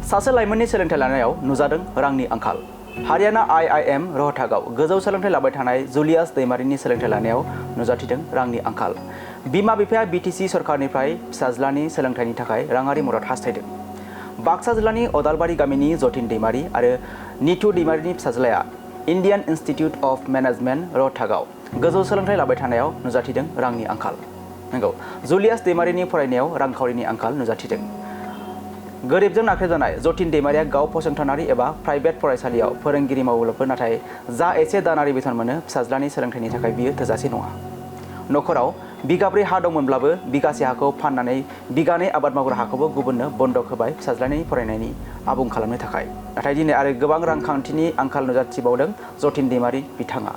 सासे लाइमोननि सोलोंथाइ लानायाव नुजादों रांनि आंखाल। हारियाना IIM रहटागाव गोजौ सोलोंथाइ लाबाय थानाय जुलियास दैमारिनि सोलोंथाइ लानायाव नुजाथिदों रांनि आंखाल। बिमा बिफाया BTC सरकारनिफ्राय फिसाज्लानि सोलोंथाइनि थाखाय राङारि मदद हास्थायदों। बाक्सा जिल्लानि अदालबारि गामिनि जतिन दैमारि आरो निथु दैमारिनि फिसाज्लाया इन्डियान इन्स्टिट्युट अफ मेनेजमेन्ट रहटागाव गोजौ सोलोंथाइ लाबाय थानायाव नुजाथिदों रांनि आंखाल। नंगौ, जुलियास दैमारिनि फरायनायाव रांखावरिनि आंखाल नुजाथिदों। गोरिबजों नाख्रेबजानाय जतिन दैमारिया गाव फसंथानारि एबा प्राइभेट फरायसालियाव फोरोंगिरि मावोब्लाबो नाथाय जा एसे दानारि बेथन मोनो फिसाज्लानि सोलोंथाइनि थाखाय बियो थोजासे नङा। नखराव बिगाब्रै हा दंमोनब्लाबो बिगासे हाखौ फाननानै बिगानै आबाद मावग्रा हाखौबो गुबुननो बन्दक होबाय फिसाज्लानि फरायनायनि आबुं खालामनो थाखाय। नाथाय दिनै आरो गोबां रांखान्थिनि आंखाल नुजाथिबावदों जतिन दैमारि बिथाङा।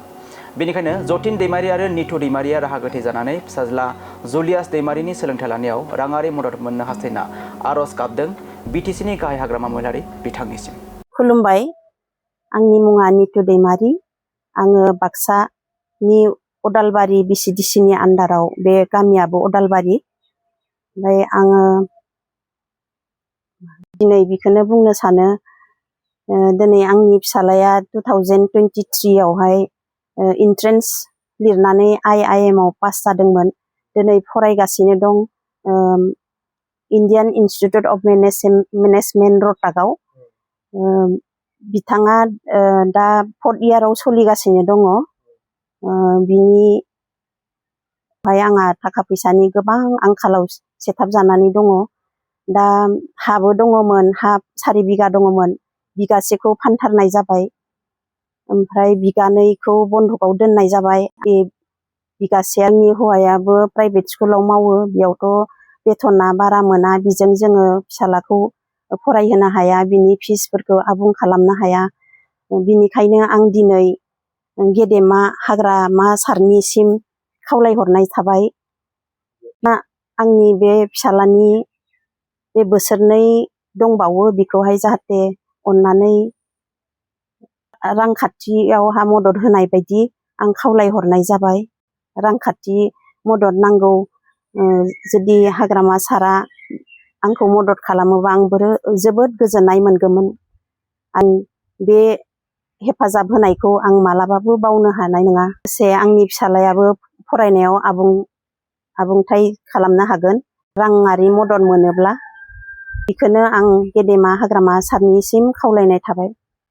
बेनिखायनो जतिन दैमारि आरो निथु दैमारिया राहा गोथे जानानै फिसाज्ला जुलियास दैमारिनि सोलोंथाइ लानायाव राङारि मदद मोननो हास्थायना आरज गाबदों BTCनि गाहाय हाग्रामा महिलारि बिथांनिसिम। खुलुमबाय, आंनि मुङा निथु दैमारि। आङो बाक्सानि अदालबारि BCDCनि आन्दाराव, बे गामियाबो अदालबारि। ओमफ्राय आङो दिनै बेखौनो बुंनो सानो, दिनै आंनि फिसालाया 2023 आवहाय इन्ट्रेन्स लिरनानै IIM आव पास जादोंमोन। दिनै फरायगासिनो दं इन्डियान इन्स्टिट्युट अफ मेनेजमेन्ट रहटागाव। बिथाङा दा 4th इयाराव सोलिगासिनो दङ। बिनिफ्राय आंहा थाखा फैसानि गोबां आंखालाव सेथाब जानानै दङ। दा हाबो दङमोन, हा 4 बिगा दङमोन, बिगासेखौ फानथारनाय जाबाय। ओमफ्राय बिगानैखौ बन्दकआव दोननाय जाबाय। बे बिगासेनि हौवायाबो प्राइभेट स्कुलाव मावो, बेयावथ' बेथना बारा मोना, बेजों जोङो फिसालाखौ फरायहोनो हाया, बिनि फिसफोरखौ आबुं खालामनो हाया। बिनिखायनो आं दिनै गेदेमा हाग्रामा सारनिसिम खावलायहरनाय थाबाय, आंनि बे फिसालानि बे बोसोरनै दंबावो, बेखौहाय जाहाथे अननानै रांखान्थियावहा मदद होनाय बायदि आं खावलायहरनाय जाबाय। रांखान्थि मदद नांगौ, जुदि हाग्रामा सारा आंखौ मदद खालामोबा आं जोबोद गोजोननाय मोनगौमोन। आं बे हेफाजाब होनायखौ आं मालाबाबो बावनो हानाय नङा। लोगोसे आंनि फिसालायाबो फरायनायाव आबुंथाय खालामनो हागोन राङारि मदद मोनोब्ला। बेखौनो आं गेदेमा हाग्रामा सारनिसिम खावलायनाय थाबाय।